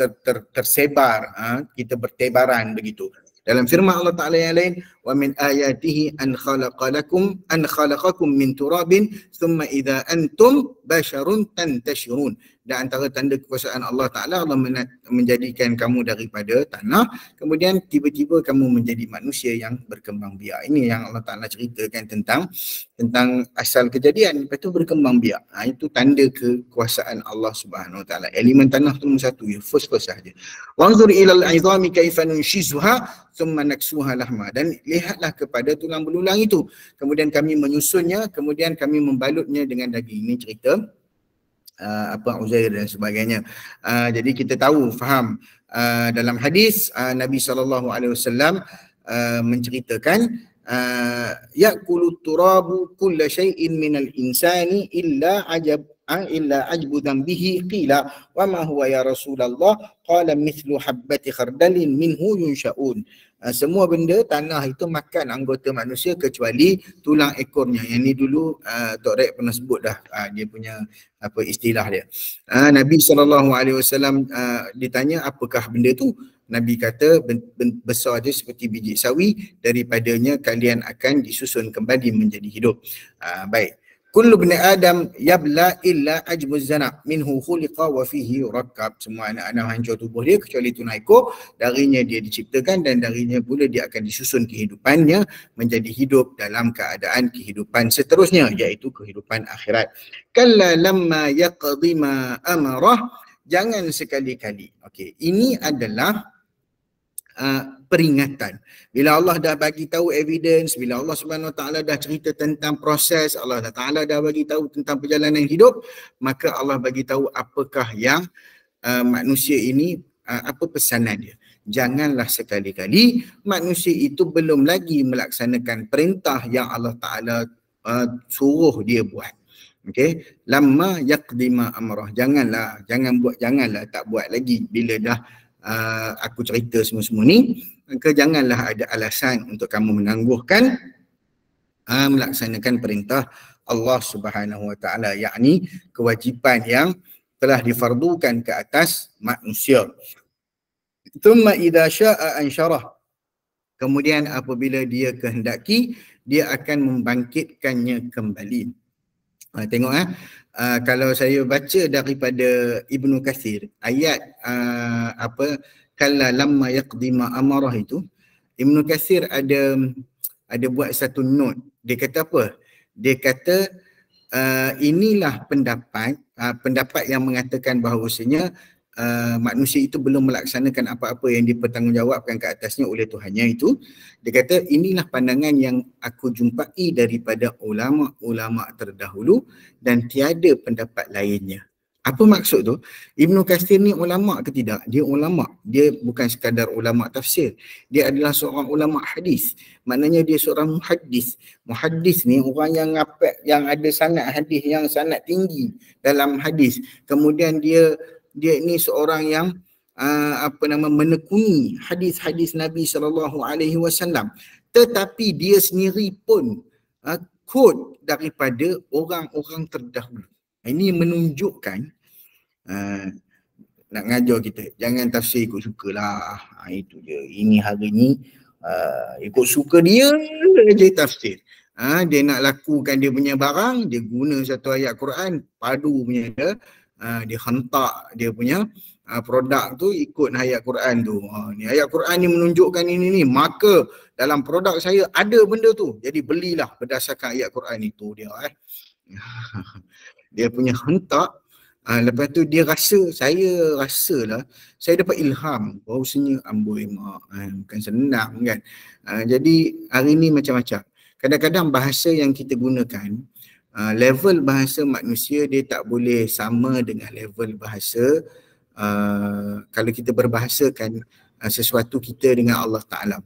tersebar, kita bertebaran begitu. Dalam firman Allah Ta'ala yang lain, wa min ayatihi an khalaqakum min turabin thumma idza antum basharun tantashirun. Dan antara tanda kekuasaan Allah Ta'ala, Allah menjadikan kamu daripada tanah, kemudian tiba-tiba kamu menjadi manusia yang berkembang biak. Ini yang Allah Ta'ala ceritakan tentang asal kejadian, lepas tu berkembang biak. Itu tanda kekuasaan Allah Subhanahu Wa Ta'ala. Elemen tanah tu nombor satu, first sahaja. Wanzur ilal aizami kaifa nunshizuha thumma naksuha lahma. Dan lihatlah kepada tulang belulang itu, kemudian kami menyusunnya, kemudian kami membalutnya dengan daging. Ini cerita Uzair dan sebagainya. Jadi kita tahu, faham, dalam hadis Nabi SAW menceritakan ya'kulu turabu kulla syai'in minal insani illa ajbu dhanbihi qila wa ma huwa ya Rasulullah qala mithlu habbati khardalin minhu yunsha'un. Semua benda tanah itu makan anggota manusia kecuali tulang ekornya. Yang ni dulu Tok Rek pernah sebut dah, dia punya istilah dia. Nabi SAW ditanya apakah benda tu. Nabi kata besar dia seperti biji sawi, daripadanya kalian akan disusun kembali menjadi hidup. Baik. kullu bani Adam yabla illa ajbuz zanab minhu khuliqa wa fihi yurakkab. Semua anak-anak hancur tubuh dia kecuali tunai ekor, darinya dia diciptakan dan darinya pula dia akan disusun kehidupannya menjadi hidup dalam keadaan kehidupan seterusnya, iaitu kehidupan akhirat. Kalla lamma yaqdi ma amarah, jangan sekali-kali. Okey, ini adalah peringatan. Bila Allah dah bagi tahu evidence, bila Allah Subhanahu Wa Taala dah cerita tentang proses, Allah Taala dah bagi tahu tentang perjalanan hidup, maka Allah bagi tahu apakah yang manusia ini, apa pesanan dia. Janganlah sekali-kali manusia itu belum lagi melaksanakan perintah yang Allah Taala suruh dia buat. Okey, lamma yaqdima amrah, janganlah tak buat lagi bila dah aku cerita semua ni, maka janganlah ada alasan untuk kamu menangguhkan melaksanakan perintah Allah Subhanahu Wa Taala, yakni kewajipan yang telah difardukan ke atas manusia. Thumma idza syaa'a ansyarah, kemudian apabila dia kehendaki, dia akan membangkitkannya kembali. Tengok kalau saya baca daripada Ibnu Kathir, ayat kalla lamma yaqdi ma amarah itu, Ibnu Kathir ada buat satu note. Dia kata apa? Dia kata inilah pendapat yang mengatakan bahawasanya manusia itu belum melaksanakan apa-apa yang dipertanggungjawabkan ke atasnya oleh Tuhannya itu. Dia kata inilah pandangan yang aku jumpai daripada ulama-ulama terdahulu dan tiada pendapat lainnya. Apa maksud tu? Ibnu Katsir ni ulama ke tidak? Dia ulama. Dia bukan sekadar ulama tafsir. Dia adalah seorang ulama hadis. Maknanya dia seorang muhaddis. Muhaddis ni orang yang ada sanad hadis yang sangat tinggi dalam hadis. Kemudian dia ni seorang yang menekuni hadis-hadis Nabi SAW, tetapi dia sendiri pun quote daripada orang-orang terdahulu. Ini menunjukkan nak ngajar kita, jangan tafsir ikut suka lah. Itu je. Ini hari ni ikut suka dia je tafsir. Dia nak lakukan dia punya barang, dia guna satu ayat Quran, padu punya dia hentak dia punya produk tu ikut ayat Quran tu. Ni ayat Quran ni menunjukkan ini, maka dalam produk saya ada benda tu, jadi belilah berdasarkan ayat Quran itu dia. Dia punya hentak. Lepas tu dia saya rasalah saya dapat ilham bahawasanya amboi mak, bukan senang kan. Jadi hari ni macam-macam. Kadang-kadang bahasa yang kita gunakan, level bahasa manusia dia tak boleh sama dengan level bahasa kalau kita berbahasakan sesuatu kita dengan Allah Ta'ala.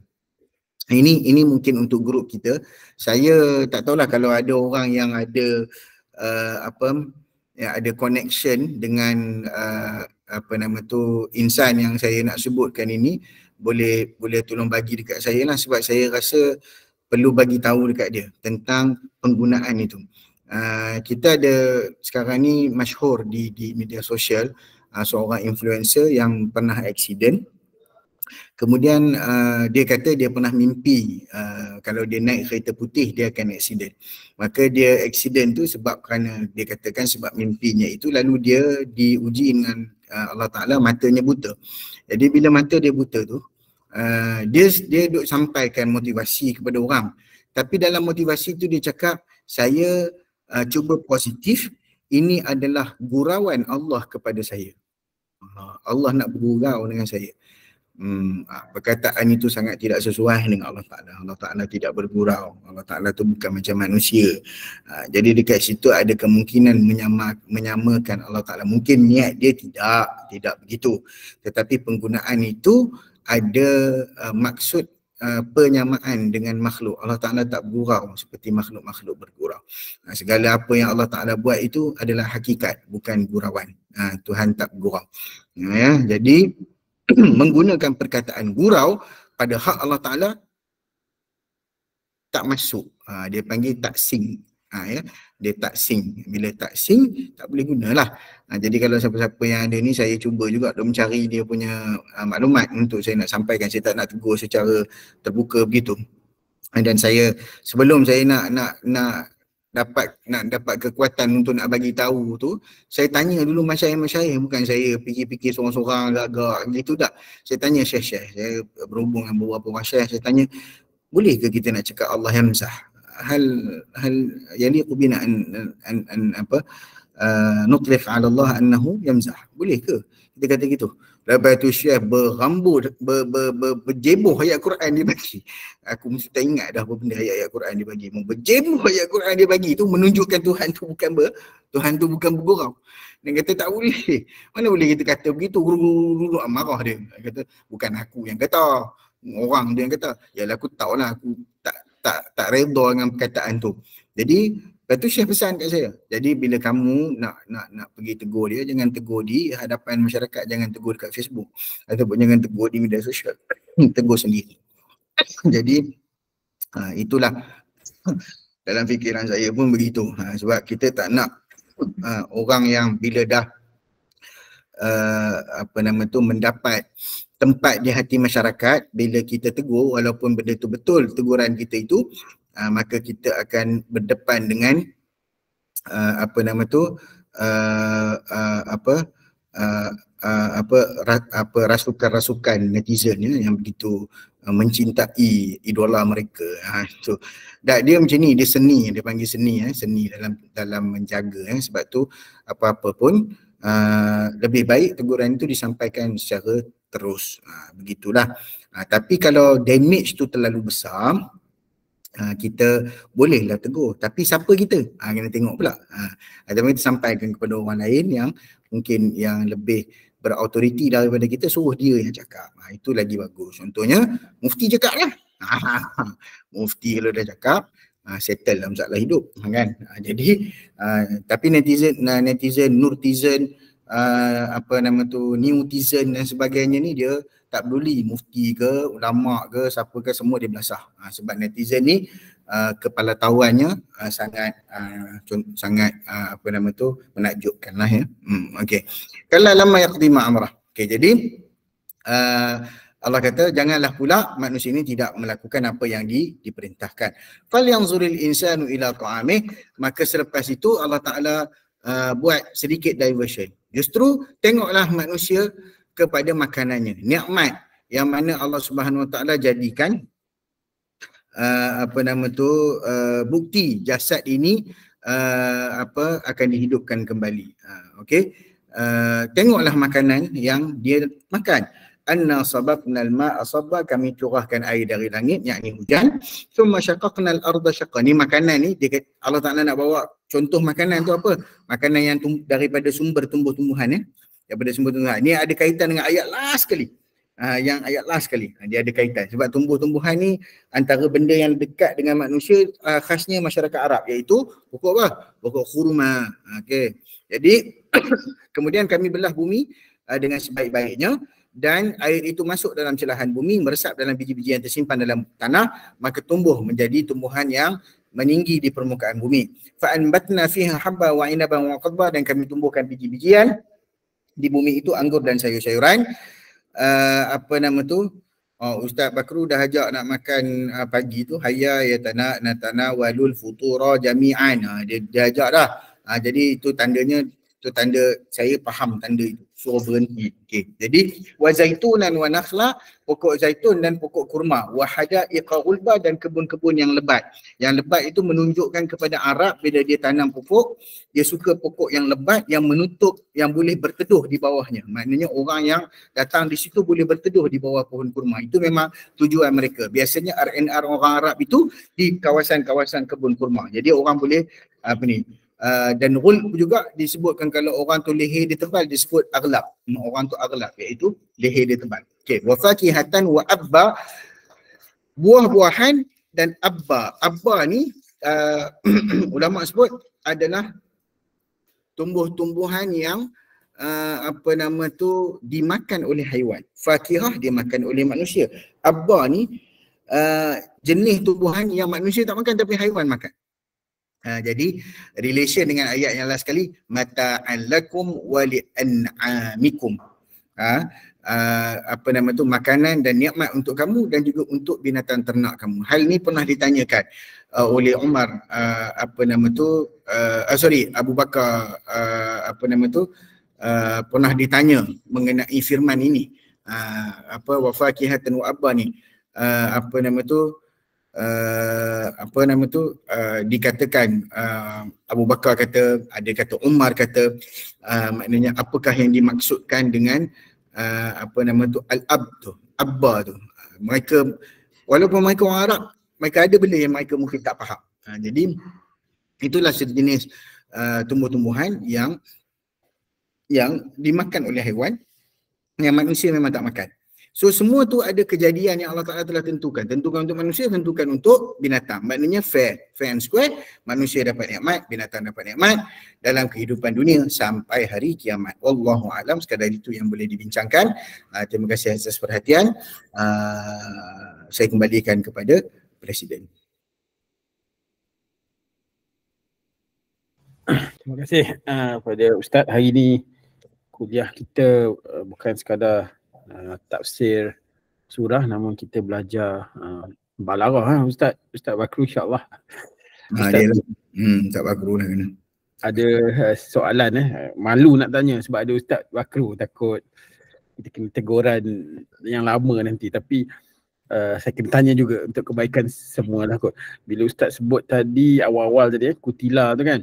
Ini mungkin untuk grup kita. Saya tak tahulah kalau ada orang yang ada ada connection dengan insan yang saya nak sebutkan ini, boleh tolong bagi dekat saya lah, sebab saya rasa perlu bagi tahu dekat dia tentang penggunaan itu. Kita ada sekarang ni masyhur di media sosial seorang influencer yang pernah accident. Kemudian dia kata dia pernah mimpi kalau dia naik kereta putih dia akan accident. Maka dia accident tu kerana dia katakan sebab mimpinya itu, lalu dia diuji dengan Allah Ta'ala matanya buta. Jadi bila mata dia buta tu, dia duk sampaikan motivasi kepada orang. Tapi dalam motivasi tu dia cakap, saya cuba positif, ini adalah gurauan Allah kepada saya. Allah nak bergurau dengan saya. Perkataan itu sangat tidak sesuai dengan Allah Ta'ala. Allah Ta'ala tidak bergurau. Allah Ta'ala tu bukan macam manusia. Jadi dekat situ ada kemungkinan menyamakan Allah Ta'ala. Mungkin niat dia tidak begitu. Tetapi penggunaan itu ada maksud penyamaan dengan makhluk. Allah Ta'ala tak bergurau seperti makhluk-makhluk bergurau. Segala apa yang Allah Ta'ala buat itu adalah hakikat, bukan gurauan. Tuhan tak bergurau. Jadi menggunakan perkataan gurau pada hak Allah Ta'ala tak masuk. Dia panggil taksing. Dia taksing. Bila taksing tak boleh gunalah. Jadi kalau siapa-siapa yang ada ni, saya cuba juga mencari dia punya maklumat untuk saya nak sampaikan. Saya tak nak tegur secara terbuka begitu. Dan saya sebelum saya nak nak dapat kekuatan untuk nak bagi tahu tu, saya tanya dulu masyayikh-masyayikh, bukan saya fikir-fikir seorang-seorang agak-agak gitu tak. Saya tanya syekh-syekh, saya berhubung dengan beberapa orang syekh, saya tanya, boleh ke kita nak cakap Allah yamzah? Hal yaliqu bina an apa nutlif ala Allah annahu yamzah. Boleh ke kita kata gitu? Lepas tu syekh berambut berjeboh ayat Quran dia bagi. Aku mesti tak ingat dah apa benda ayat-ayat Quran dia bagi. Berjeboh ayat Quran dia bagi tu menunjukkan Tuhan tu bukan bergurau. Dan kata tak boleh. Mana boleh kita kata begitu? Guru marah dia. Dia kata bukan aku yang kata, orang dia yang kata. Yalah aku tahulah, aku tak redha dengan perkataan tu. Jadi lepas tu Syekh pesan kat saya, jadi bila kamu nak pergi tegur dia, jangan tegur di hadapan masyarakat, jangan tegur dekat Facebook ataupun jangan tegur di media sosial. Tegur sendiri. Jadi itulah dalam fikiran saya pun begitu. Sebab kita tak nak orang yang bila dah mendapat tempat di hati masyarakat, bila kita tegur walaupun benda tu betul teguran kita itu, maka kita akan berdepan dengan rasukan-rasukan netizen yang begitu mencintai idola mereka. So, dia macam ni, dia seni, dia panggil seni, seni dalam menjaga. Sebab tu apa-apa pun lebih baik teguran itu disampaikan secara terus. Begitulah. Tapi kalau damage tu terlalu besar, kita bolehlah tegur, tapi siapa kita? Kena tengok pula. Ataupun kita sampaikan kepada orang lain yang mungkin yang lebih berautoriti daripada kita, suruh dia yang cakap. Itu lagi bagus. Contohnya mufti cakap lah. Mufti kalau dah cakap, settle lah masalah hidup, kan? Jadi tapi netizen, nurtizen, newtizen dan sebagainya ni, dia tak peduli mufti ke, ulama ke, siapa ke, semua dia belasah. Sebab netizen ni kepala tahuannya sangat menakjubkan lah, ya. Okey. Kala lama yaqdima amrah. Okey, jadi Allah kata janganlah pula manusia ini tidak melakukan apa yang diperintahkan. Fal yanzuril insanu ila ta'amih, maka selepas itu Allah Taala buat sedikit diversion. Justru tengoklah manusia kepada makanannya, nikmat yang mana Allah Subhanahu Wa Taala jadikan bukti jasad ini akan dihidupkan kembali. Okey, tengoklah makanan yang dia makan. Anna sababnal ma'a sabba, kami curahkan air dari langit, yakni hujan. Summa syaqaqnal arda syaqqa. Ni makanan ni Allah Taala nak bawa contoh makanan tu apa? Makanan yang daripada sumber tumbuh-tumbuhan, ya. Daripada sumber tumbuhan. Ni ada kaitan dengan ayat last sekali. Yang ayat last sekali, dia ada kaitan. Sebab tumbuh-tumbuhan ni antara benda yang dekat dengan manusia, khasnya masyarakat Arab, iaitu pokok apa? Pokok khurma. Okey. Jadi kemudian kami belah bumi dengan sebaik-baiknya, dan air itu masuk dalam celahan bumi, meresap dalam biji-biji yang tersimpan dalam tanah, maka tumbuh menjadi tumbuhan yang meninggi di permukaan bumi. Fa'anbatna fiha habba wa inaban wa qadba, dan kami tumbuhkan biji-bijian di bumi itu, anggur dan sayur-sayuran. Ustaz Bakru dah ajak nak makan pagi tu, hayya ya natana walul futura jami'an. Dia ajak dah. Jadi itu tandanya, itu tanda saya faham tanda itu, suruh berhenti. Okey. Jadi wa zaitunan wa nakhla, pokok zaitun dan pokok kurma, wa hadaiqa ghulba, dan kebun-kebun yang lebat. Yang lebat itu menunjukkan kepada Arab, bila dia tanam pokok, dia suka pokok yang lebat, yang menutup, yang boleh berteduh di bawahnya. Maknanya orang yang datang di situ boleh berteduh di bawah pohon kurma. Itu memang tujuan mereka. Biasanya R&R orang Arab itu di kawasan-kawasan kebun kurma. Jadi orang boleh dan ghulb juga disebutkan, kalau orang tu leher dia tebal disebut aghlab. Orang tu aghlab, iaitu leher dia tebal. Okey, wa fakihatan wa abba, buah-buahan dan abba. Abba ni ulama sebut adalah tumbuh-tumbuhan yang dimakan oleh haiwan. Fakihah dimakan oleh manusia. Abba ni jenis tumbuhan yang manusia tak makan tapi haiwan makan. Jadi relation dengan ayat yang last sekali, mata'an lakum wa li'an'amikum. apa nama tu, makanan dan nikmat untuk kamu dan juga untuk binatang ternak kamu. Hal ini pernah ditanyakan oleh Umar, apa nama tu, Abu Bakar, apa nama tu, pernah ditanya mengenai firman ini, apa wa fakihatan wa abba ni, apa nama tu, apa nama tu, dikatakan Abu Bakar kata, ada kata Umar kata, maknanya apakah yang dimaksudkan dengan apa nama tu, al-ab tu, abba tu. Mereka, walaupun mereka orang Arab, mereka ada benda yang mereka mungkin tak faham. Jadi itulah sejenis tumbuh-tumbuhan yang dimakan oleh haiwan yang manusia memang tak makan. So semua tu ada kejadian yang Allah Ta'ala telah tentukan. Tentukan untuk manusia, tentukan untuk binatang. Maknanya fair and square. Manusia dapat nikmat, binatang dapat nikmat dalam kehidupan dunia sampai hari kiamat. Wallahu a'lam. Sekadar itu yang boleh dibincangkan. Terima kasih atas perhatian. Saya kembalikan kepada Presiden. Terima kasih kepada Ustaz. Hari ini kuliah kita bukan sekadar tafsir surah, namun kita belajar balaghah, Ustaz Bakru, insya-Allah. Tak Bakru lah kena. Ada soalan malu nak tanya sebab ada Ustaz Bakru, takut kita kena teguran yang lama nanti, tapi saya kena tanya juga untuk kebaikan semua lah kot. Bila Ustaz sebut tadi awal-awal tadi kutila tu kan,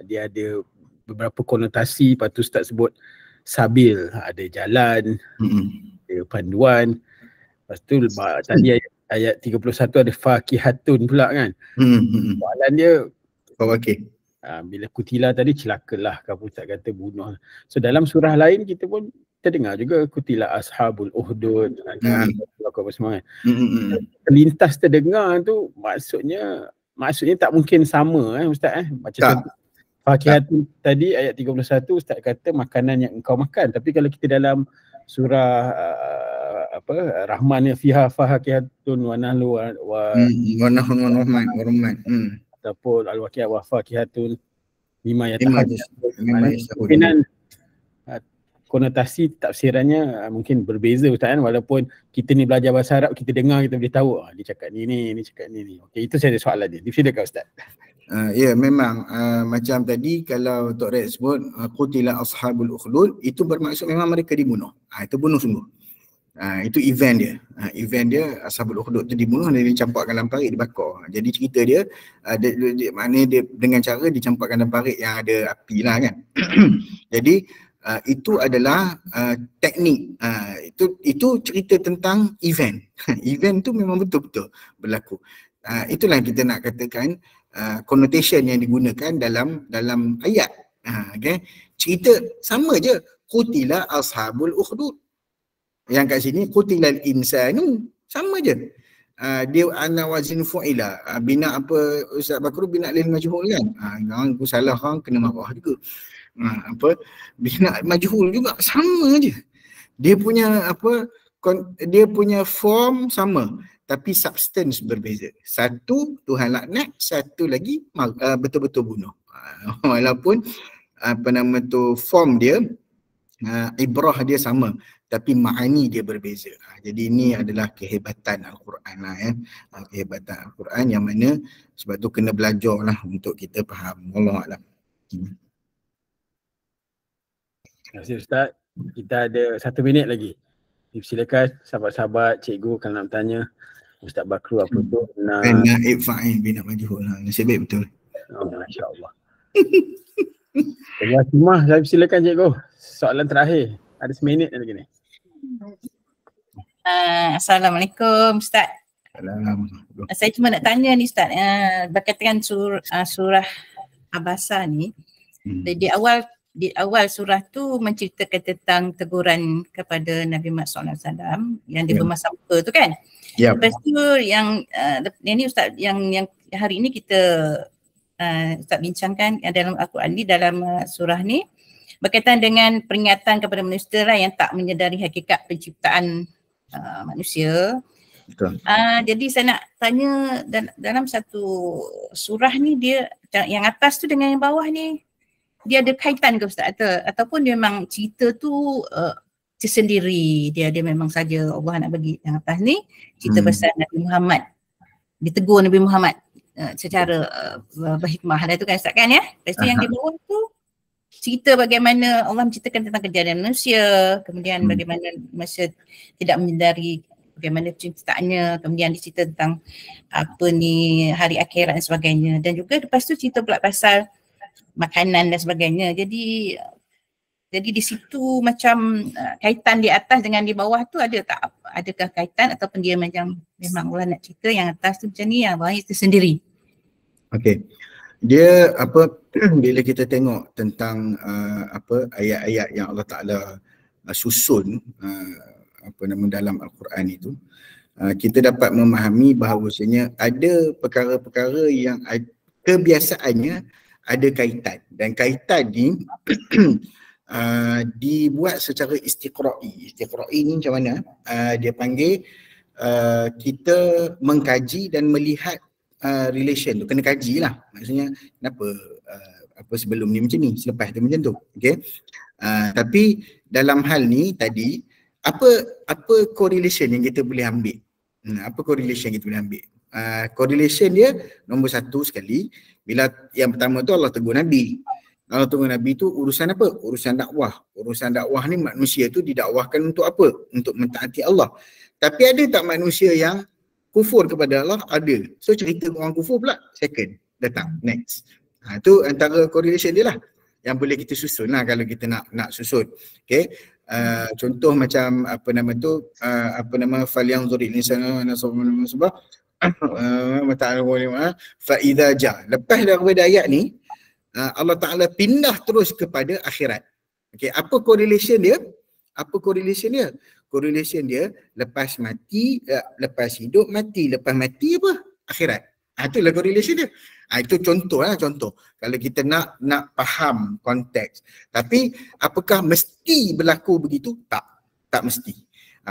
dia ada beberapa konotasi. Lepas tu Ustaz sebut sabil, ada jalan, ada panduan. Lepas tu tadi ayat 31 ada fakihatun pula kan. Soalan dia bila kutila tadi celakalah, kalau Ustaz kata bunuh. So dalam surah lain kita pun terdengar juga kutila ashabul uhdud, apa semua kan. Terlintas terdengar tu maksudnya tak mungkin sama Ustaz macam fakihatun tadi ayat 31 Ustaz kata makanan yang engkau makan, tapi kalau kita dalam surah Rahman fiha fakihatun wa nahlu wa rahman ataupun al-waqi'ah wa fakihatun mimma yatahaddatsun, konotasi tafsirannya mungkin berbeza Ustaz kan, walaupun kita ni belajar bahasa Arab, kita dengar, kita boleh tahu dia cakap ni cakap ni. Okey, itu saya ada soalan dia. Silakan Ustaz. Ya memang macam tadi kalau Tok Red sebut qutila ashabul ukhdud, itu bermaksud memang mereka dibunuh. Itu bunuh sungguh. Itu event dia ashabul ukhdud tu dibunuh dan dicampakkan dalam parit, dibakar. Jadi cerita dia maknanya dia dengan cara dicampakkan dalam parit yang ada api lah kan. Jadi itu adalah teknik. Itu cerita tentang event. Event tu memang betul-betul berlaku. Itulah yang kita nak katakan connotation yang digunakan dalam ayat. Okay. Cerita sama je. Qutila ashabul ukhdud. Yang kat sini qutilal insanu, sama je. Dia ana wazin fu'ila. Bina apa Ustaz Bakru, bina lil majhul kan. Aku salah hang kena marah juga. Bina majhul juga sama je. Dia punya dia punya form sama, tapi substance berbeza. Satu Tuhan laknat, satu lagi betul-betul bunuh. Walaupun form dia, ibrah dia sama, tapi ma'ani dia berbeza. Jadi ini adalah kehebatan Al-Quran lah kehebatan Al-Quran yang mana sebab tu kena belajar lah untuk kita faham. Wallahualam. Terima kasih Ustaz. Kita ada 1 minit lagi. Silakan sahabat-sahabat, cikgu kalau nak bertanya Ustaz Bakru apa tu? Naib fa'il bina majhul. Nasib baik betul. Masya-Allah. Terima kasih. Silakan cikgu. Soalan terakhir. Ada 1 minit lagi ni. Assalamualaikum Ustaz. Assalamualaikum. Saya cuma nak tanya ni Ustaz, berkaitan surah Abasa ni. Di awal surah tu menceritakan tentang teguran kepada Nabi Muhammad SAW yang dia bermasa muka tu kan. Lepas tu yang ini Ustaz yang hari ini kita Ustaz bincangkan dalam Al-Quran ni, dalam surah ni berkaitan dengan peringatan kepada manusia lah yang tak menyedari hakikat penciptaan manusia. Betul. Jadi saya nak tanya dalam satu surah ni, dia yang atas tu dengan yang bawah ni dia ada kaitan ke Ustaz ataupun dia memang cerita tu tersendiri, dia memang saja Allah nak bagi yang atas ni cerita pasal Nabi Muhammad, ditegur Nabi Muhammad secara berhikmah. Ada tu kan Ustaz kan ya. Lepas tu yang di bawah tu cerita bagaimana Allah menceritakan tentang kejadian manusia, kemudian bagaimana manusia tidak menyedari bagaimana penciptaannya, kemudian dicerita tentang apa ni hari akhirat dan sebagainya, dan juga lepas tu cerita pula pasal makanan dan sebagainya. Jadi di situ macam kaitan di atas dengan di bawah tu ada tak, adakah kaitan ataupun dia macam memang Allah nak cerita yang atas tu macam ni, yang bawah itu sendiri? Okey. Dia apa bila kita tengok tentang ayat-ayat yang Allah Taala susun dalam Al-Quran itu, kita dapat memahami bahawasanya ada perkara-perkara yang kebiasaannya ada kaitan, dan kaitan ni dibuat secara istiqra'i. Istiqra'i ni macam mana? Dia panggil kita mengkaji dan melihat relation tu, kena kaji lah. Maksudnya kenapa apa sebelum ni macam ni, selepas tu macam tu. Okay? Tapi dalam hal ni tadi, apa correlation yang kita boleh ambil? Apa correlation yang kita boleh ambil? Correlation dia nombor satu sekali, bila yang pertama tu Allah tegur Nabi. Allah tegur Nabi tu urusan apa? Urusan dakwah. Urusan dakwah ni manusia tu didakwahkan untuk apa? Untuk mentaati Allah. Tapi ada tak manusia yang kufur kepada Allah? Ada. So cerita orang kufur pula second datang, next. Itu antara correlation dia lah yang boleh kita susun lah kalau kita nak susun. Okay. Contoh macam falyanzuril insanu nasabah fa idza ja. Lepas daripada ayat ni Allah Taala pindah terus kepada akhirat. Okay, apa correlation dia? Correlation dia lepas mati, lepas hidup mati, lepas mati apa? Akhirat. Itulah correlation dia. Itu contoh. Kalau kita nak faham konteks. Tapi apakah mesti berlaku begitu? Tak mesti.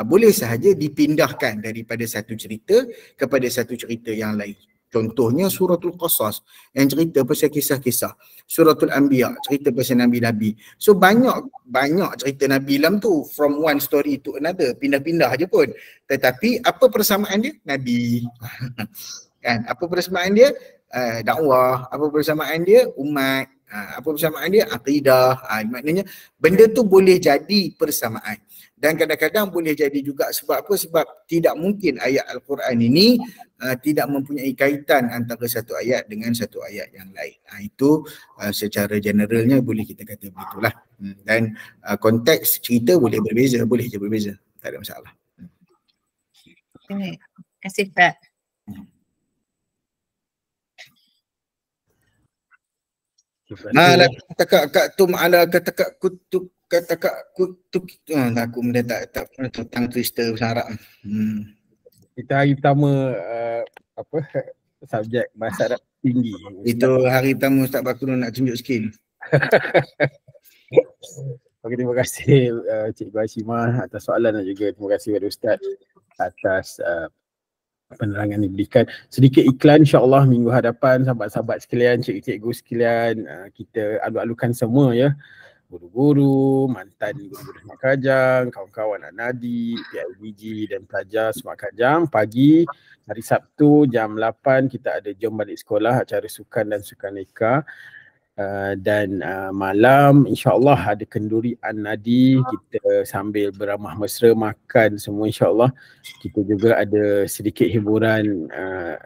Boleh sahaja dipindahkan daripada satu cerita kepada satu cerita yang lain. Contohnya Suratul Qasas yang cerita pasal kisah-kisah. Suratul Anbiya cerita pasal Nabi-Nabi. So banyak cerita Nabi dalam tu, from one story to another, pindah-pindah je pun. Tetapi apa persamaan dia? Nabi. Kan? Apa persamaan dia? Dakwah. Apa persamaan dia? Umat. Apa persamaan dia? Aqidah. Maknanya benda tu boleh jadi persamaan. Dan kadang-kadang boleh jadi juga sebab apa? Sebab tidak mungkin ayat Al-Quran ini tidak mempunyai kaitan antara satu ayat dengan satu ayat yang lain. Itu secara generalnya boleh kita kata begitulah. Dan konteks cerita boleh berbeza, tak ada masalah. Terima kasih Pak. Kak tum ala kata kutuk aku mudah tak tentang twister bahasa Arab. Kita hari pertama subjek bahasa Arab tinggi. Itu hari pertama Ustaz Bakrul nak tunjuk skill. Okay, terima kasih Cikgu Hashimah atas soalan, dan juga terima kasih kepada Ustaz atas penerangan yang diberikan. Sedikit iklan, insyaAllah minggu hadapan sahabat-sahabat sekalian, cikgu-cikgu sekalian, kita alu-alukan semua ya. Guru-guru, mantan guru-guru Semak Kajang, kawan-kawan Nadi, PIBG dan pelajar Semak Kajang, pagi hari Sabtu jam 8 kita ada Jom Balik Sekolah, acara sukan dan sukaneka. Dan malam insyaAllah ada kenduri An-Nadi, kita sambil beramah mesra makan semua insyaAllah. Kita juga ada sedikit hiburan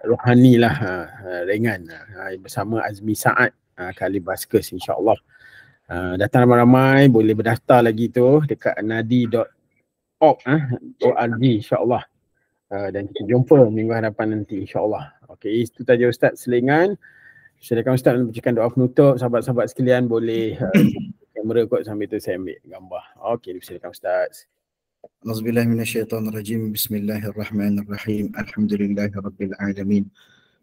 rohani lah, ringan bersama Azmi Saad Kali Baskers insyaAllah. Datang ramai-ramai, boleh berdaftar lagi tu dekat nadi.org insyaAllah. Dan kita jumpa minggu hadapan nanti insyaAllah. Okey, itu saja Ustaz selingan. Silakan Ustaz membacakan doa penutup. Sahabat-sahabat sekalian boleh kamera kot sambil tu saya ambil gambar. Okey, silakan Ustaz. Auzubillahi minasyaitonirrajim. Bismillahirrahmanirrahim. Alhamdulillahirabbil alamin.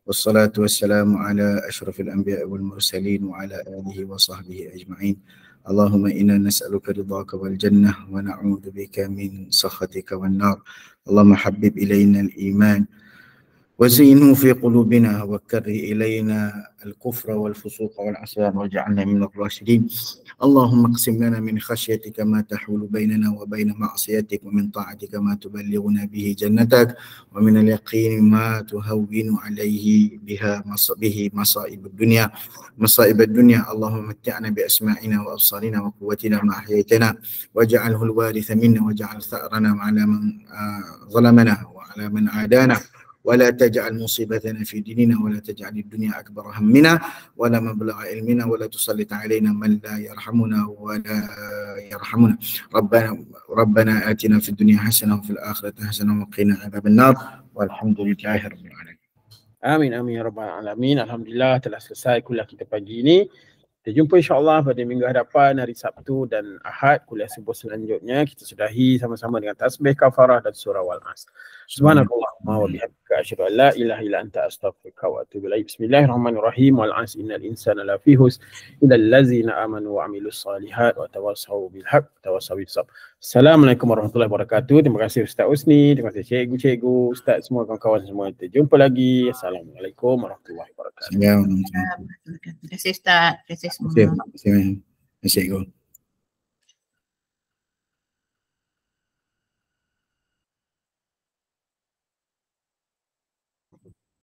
Wassalatu wassalamu ala asyrafil anbiya'i wal mursalin wa ala alihi wa sahbihi ajma'in. Allahumma inna nas'aluka ridhaka wal jannah wa na'udzubika min sakhatika wan nar. Allahumma habbib ilaina al iman وزينه في قلوبنا وكره إلينا الكفر والفسوق والعصيان واجعلنا من الراشدين. اللهم اقسم لنا من خشيتك ما تحول بيننا وبين معصيتك ومن طاعتك ما تبلغنا به جنتك ومن اليقين ما تهون عليه به مصائب الدنيا. اللهم متعنا بأسماعنا وأبصارنا وقوتنا ما أحييتنا واجعله الوارث منا واجعل ثأرنا على من ظلمنا وعلى من عادانا ولا تجعل مصيبتنا في ديننا ولا تجعل الدنيا أكبر همنا ولا مبلغ علمنا ولا تسلط علينا من لا يرحمنا ربنا آتنا في الدنيا حسنة وفي الآخرة حسنة وقنا عذاب النار والحمد لله رب العالمين. Amin, amin ya rabbal alamin. Alhamdulillah telah selesai kuliah kita pagi ini. Kita jumpa insya-Allah pada minggu hadapan, hari Sabtu dan Ahad, kuliah subuh selanjutnya. Kita sudahi sama-sama dengan tasbih kafarah dan surah Wal-Asr. Subhanakallahumma wa bihamdika asyhadu an la ilaha illa anta astaghfiruka wa atubu ilaik. Bismillahirrahmanirrahim. Wal 'asri innal insana lafi khusr illa allazina amanu wa 'amilus solihat wa tawassaw bil haqq wa tawassaw bis sabr. Assalamualaikum warahmatullahi wabarakatuh. Terima kasih Ustaz Usni, terima kasih cikgu-cikgu, Ustaz semua kawan-kawan semua. Kita jumpa lagi. Assalamualaikum warahmatullahi wabarakatuh. Assalamualaikum. Terima kasih Ustaz. Terima kasih semua. Terima kasih cikgu.